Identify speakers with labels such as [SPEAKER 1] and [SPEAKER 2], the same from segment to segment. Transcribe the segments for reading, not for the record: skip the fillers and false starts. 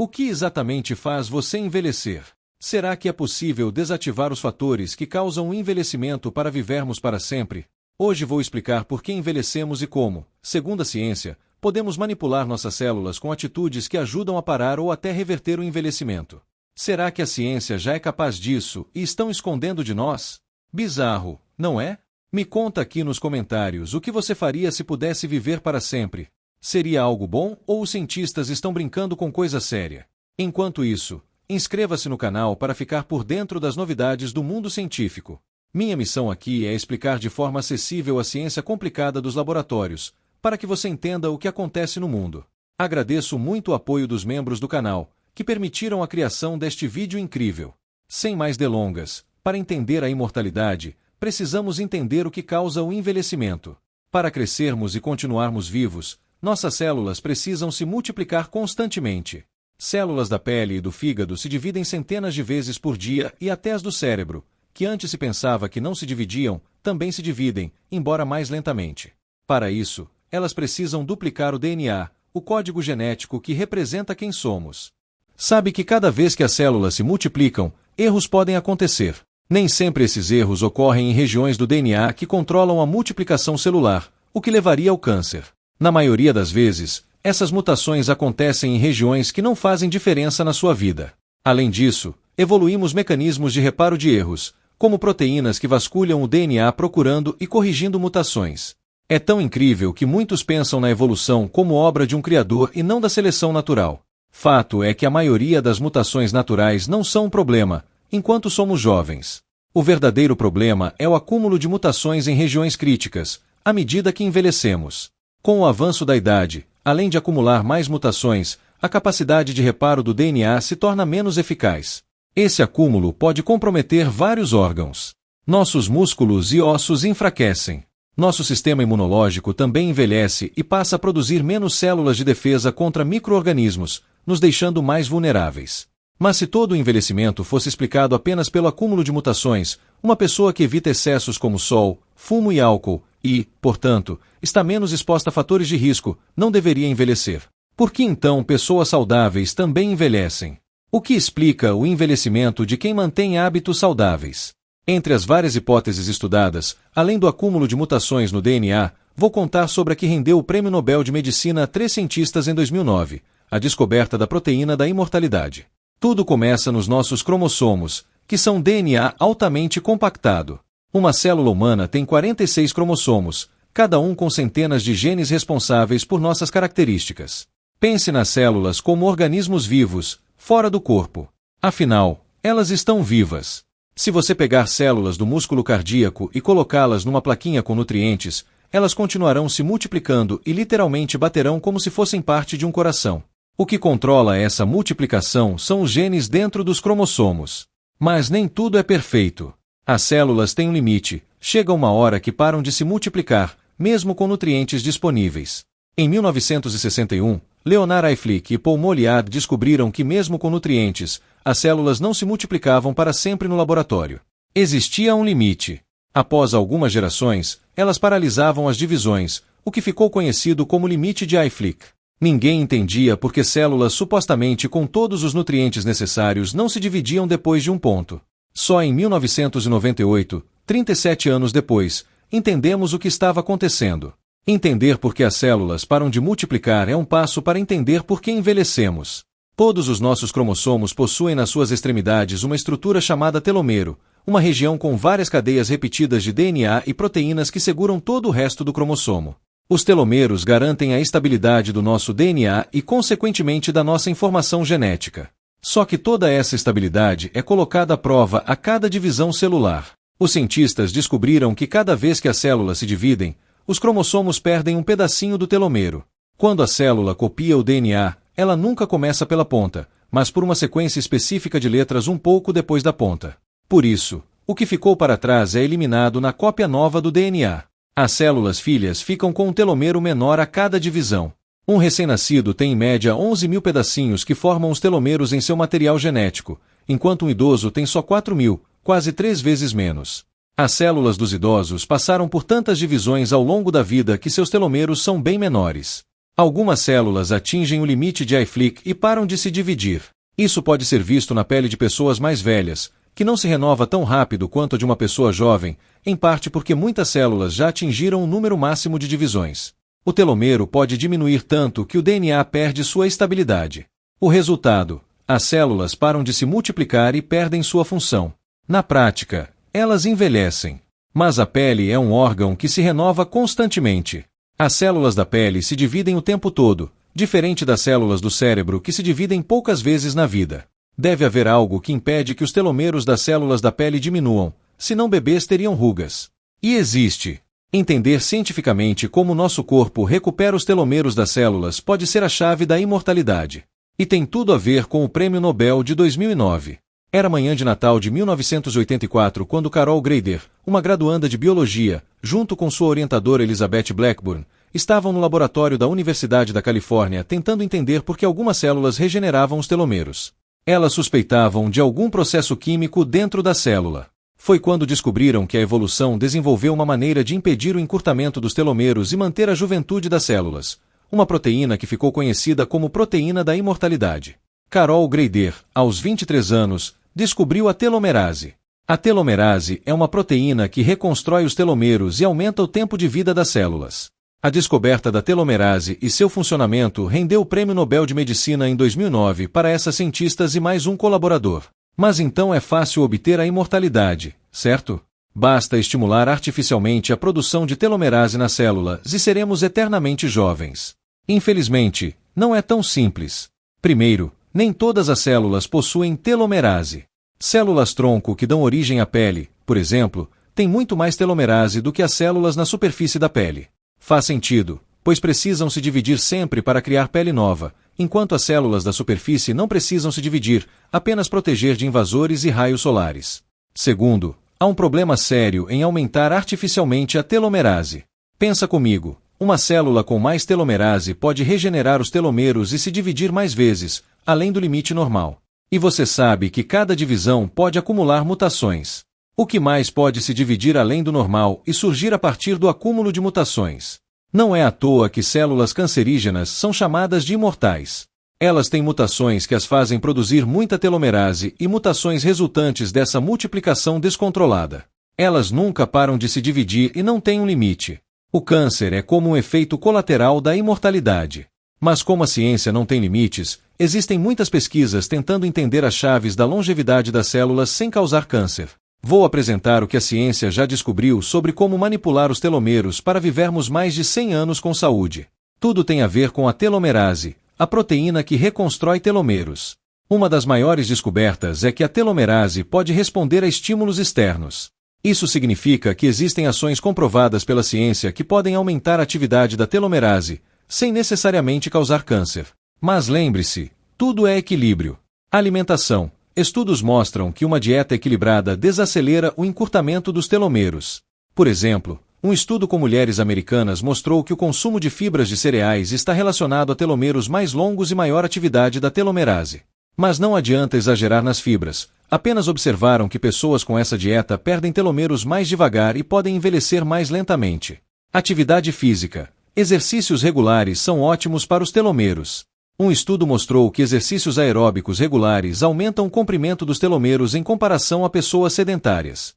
[SPEAKER 1] O que exatamente faz você envelhecer? Será que é possível desativar os fatores que causam o envelhecimento para vivermos para sempre? Hoje vou explicar por que envelhecemos e como, segundo a ciência, podemos manipular nossas células com atitudes que ajudam a parar ou até reverter o envelhecimento. Será que a ciência já é capaz disso e estão escondendo de nós? Bizarro, não é? Me conta aqui nos comentários o que você faria se pudesse viver para sempre. Seria algo bom ou os cientistas estão brincando com coisa séria? Enquanto isso, inscreva-se no canal para ficar por dentro das novidades do mundo científico. Minha missão aqui é explicar de forma acessível a ciência complicada dos laboratórios, para que você entenda o que acontece no mundo. Agradeço muito o apoio dos membros do canal, que permitiram a criação deste vídeo incrível. Sem mais delongas, para entender a imortalidade, precisamos entender o que causa o envelhecimento. Para crescermos e continuarmos vivos, nossas células precisam se multiplicar constantemente. Células da pele e do fígado se dividem centenas de vezes por dia e até as do cérebro, que antes se pensava que não se dividiam, também se dividem, embora mais lentamente. Para isso, elas precisam duplicar o DNA, o código genético que representa quem somos. Sabe que cada vez que as células se multiplicam, erros podem acontecer. Nem sempre esses erros ocorrem em regiões do DNA que controlam a multiplicação celular, o que levaria ao câncer. Na maioria das vezes, essas mutações acontecem em regiões que não fazem diferença na sua vida. Além disso, evoluímos mecanismos de reparo de erros, como proteínas que vasculham o DNA procurando e corrigindo mutações. É tão incrível que muitos pensam na evolução como obra de um criador e não da seleção natural. Fato é que a maioria das mutações naturais não são um problema, enquanto somos jovens. O verdadeiro problema é o acúmulo de mutações em regiões críticas, à medida que envelhecemos. Com o avanço da idade, além de acumular mais mutações, a capacidade de reparo do DNA se torna menos eficaz. Esse acúmulo pode comprometer vários órgãos. Nossos músculos e ossos enfraquecem. Nosso sistema imunológico também envelhece e passa a produzir menos células de defesa contra micro-organismos, nos deixando mais vulneráveis. Mas se todo o envelhecimento fosse explicado apenas pelo acúmulo de mutações, uma pessoa que evita excessos como sol, fumo e álcool e, portanto, está menos exposta a fatores de risco, não deveria envelhecer. Por que então pessoas saudáveis também envelhecem? O que explica o envelhecimento de quem mantém hábitos saudáveis? Entre as várias hipóteses estudadas, além do acúmulo de mutações no DNA, vou contar sobre a que rendeu o Prêmio Nobel de Medicina a 3 cientistas em 2009, a descoberta da proteína da imortalidade. Tudo começa nos nossos cromossomos, que são DNA altamente compactado. Uma célula humana tem 46 cromossomos, cada um com centenas de genes responsáveis por nossas características. Pense nas células como organismos vivos, fora do corpo. Afinal, elas estão vivas. Se você pegar células do músculo cardíaco e colocá-las numa plaquinha com nutrientes, elas continuarão se multiplicando e literalmente baterão como se fossem parte de um coração. O que controla essa multiplicação são os genes dentro dos cromossomos. Mas nem tudo é perfeito. As células têm um limite, chega uma hora que param de se multiplicar, mesmo com nutrientes disponíveis. Em 1961, Leonard Hayflick e Paul Moliad descobriram que mesmo com nutrientes, as células não se multiplicavam para sempre no laboratório. Existia um limite. Após algumas gerações, elas paralisavam as divisões, o que ficou conhecido como limite de Hayflick. Ninguém entendia por que células supostamente com todos os nutrientes necessários não se dividiam depois de um ponto. Só em 1998, 37 anos depois, entendemos o que estava acontecendo. Entender por que as células param de multiplicar é um passo para entender por que envelhecemos. Todos os nossos cromossomos possuem nas suas extremidades uma estrutura chamada telomero, uma região com várias cadeias repetidas de DNA e proteínas que seguram todo o resto do cromossomo. Os telomeros garantem a estabilidade do nosso DNA e, consequentemente, da nossa informação genética. Só que toda essa estabilidade é colocada à prova a cada divisão celular. Os cientistas descobriram que cada vez que as células se dividem, os cromossomos perdem um pedacinho do telomero. Quando a célula copia o DNA, ela nunca começa pela ponta, mas por uma sequência específica de letras um pouco depois da ponta. Por isso, o que ficou para trás é eliminado na cópia nova do DNA. As células filhas ficam com um telomero menor a cada divisão. Um recém-nascido tem em média 11.000 pedacinhos que formam os telomeros em seu material genético, enquanto um idoso tem só 4.000, quase 3 vezes menos. As células dos idosos passaram por tantas divisões ao longo da vida que seus telomeros são bem menores. Algumas células atingem o limite de Hayflick e param de se dividir. Isso pode ser visto na pele de pessoas mais velhas, que não se renova tão rápido quanto a de uma pessoa jovem, em parte porque muitas células já atingiram o número máximo de divisões. O telomero pode diminuir tanto que o DNA perde sua estabilidade. O resultado: as células param de se multiplicar e perdem sua função. Na prática, elas envelhecem. Mas a pele é um órgão que se renova constantemente. As células da pele se dividem o tempo todo, diferente das células do cérebro que se dividem poucas vezes na vida. Deve haver algo que impede que os telomeros das células da pele diminuam, senão bebês teriam rugas. E existe. Entender cientificamente como nosso corpo recupera os telomeros das células pode ser a chave da imortalidade. E tem tudo a ver com o Prêmio Nobel de 2009. Era manhã de Natal de 1984 quando Carol Greider, uma graduanda de biologia, junto com sua orientadora Elizabeth Blackburn, estavam no laboratório da Universidade da Califórnia tentando entender por que algumas células regeneravam os telomeros. Elas suspeitavam de algum processo químico dentro da célula. Foi quando descobriram que a evolução desenvolveu uma maneira de impedir o encurtamento dos telomeros e manter a juventude das células, uma proteína que ficou conhecida como proteína da imortalidade. Carol Greider, aos 23 anos, descobriu a telomerase. A telomerase é uma proteína que reconstrói os telomeros e aumenta o tempo de vida das células. A descoberta da telomerase e seu funcionamento rendeu o Prêmio Nobel de Medicina em 2009 para essas cientistas e mais um colaborador. Mas então é fácil obter a imortalidade, certo? Basta estimular artificialmente a produção de telomerase nas células e seremos eternamente jovens. Infelizmente, não é tão simples. Primeiro, nem todas as células possuem telomerase. Células-tronco que dão origem à pele, por exemplo, têm muito mais telomerase do que as células na superfície da pele. Faz sentido, pois precisam se dividir sempre para criar pele nova, enquanto as células da superfície não precisam se dividir, apenas proteger de invasores e raios solares. Segundo, há um problema sério em aumentar artificialmente a telomerase. Pensa comigo, uma célula com mais telomerase pode regenerar os telomeros e se dividir mais vezes, além do limite normal. E você sabe que cada divisão pode acumular mutações. O que mais pode se dividir além do normal e surgir a partir do acúmulo de mutações? Não é à toa que células cancerígenas são chamadas de imortais. Elas têm mutações que as fazem produzir muita telomerase e mutações resultantes dessa multiplicação descontrolada. Elas nunca param de se dividir e não têm um limite. O câncer é como um efeito colateral da imortalidade. Mas como a ciência não tem limites, existem muitas pesquisas tentando entender as chaves da longevidade das células sem causar câncer. Vou apresentar o que a ciência já descobriu sobre como manipular os telomeros para vivermos mais de 100 anos com saúde. Tudo tem a ver com a telomerase, a proteína que reconstrói telomeros. Uma das maiores descobertas é que a telomerase pode responder a estímulos externos. Isso significa que existem ações comprovadas pela ciência que podem aumentar a atividade da telomerase, sem necessariamente causar câncer. Mas lembre-se, tudo é equilíbrio. Alimentação. Estudos mostram que uma dieta equilibrada desacelera o encurtamento dos telomeros. Por exemplo, um estudo com mulheres americanas mostrou que o consumo de fibras de cereais está relacionado a telomeros mais longos e maior atividade da telomerase. Mas não adianta exagerar nas fibras. Apenas observaram que pessoas com essa dieta perdem telomeros mais devagar e podem envelhecer mais lentamente. Atividade física. Exercícios regulares são ótimos para os telomeros. Um estudo mostrou que exercícios aeróbicos regulares aumentam o comprimento dos telomeros em comparação a pessoas sedentárias.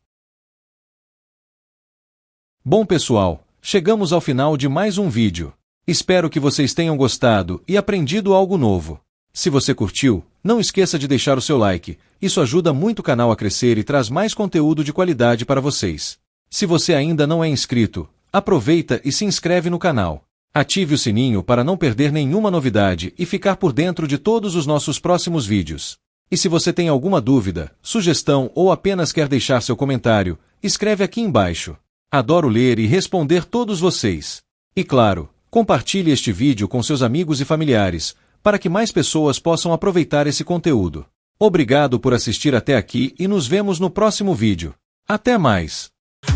[SPEAKER 1] Bom pessoal, chegamos ao final de mais um vídeo. Espero que vocês tenham gostado e aprendido algo novo. Se você curtiu, não esqueça de deixar o seu like, isso ajuda muito o canal a crescer e traz mais conteúdo de qualidade para vocês. Se você ainda não é inscrito, aproveita e se inscreve no canal. Ative o sininho para não perder nenhuma novidade e ficar por dentro de todos os nossos próximos vídeos. E se você tem alguma dúvida, sugestão ou apenas quer deixar seu comentário, escreve aqui embaixo. Adoro ler e responder todos vocês. E claro, compartilhe este vídeo com seus amigos e familiares, para que mais pessoas possam aproveitar esse conteúdo. Obrigado por assistir até aqui e nos vemos no próximo vídeo. Até mais!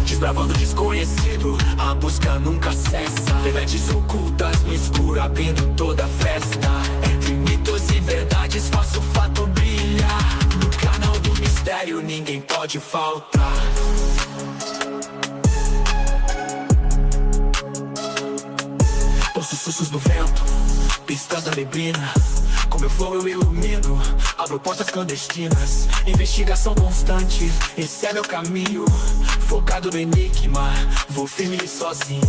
[SPEAKER 2] Desbravando o desconhecido, a busca nunca cessa. Verdades ocultas no escuro, abrindo toda a festa. Entre mitos e verdades, faço o fato brilhar. No canal do mistério, ninguém pode faltar. Posso sussurros do vento, pistas da neblina. Com meu flow eu ilumino, abro portas clandestinas. Investigação constante, esse é meu caminho. Focado no enigma, vou firme e sozinho.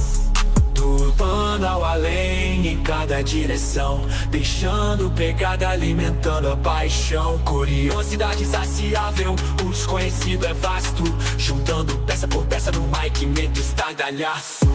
[SPEAKER 2] Do plano ao além, em cada direção, deixando pegada, alimentando a paixão. Curiosidade saciável, o desconhecido é vasto, juntando peça por peça no mic, meto estardalhaço.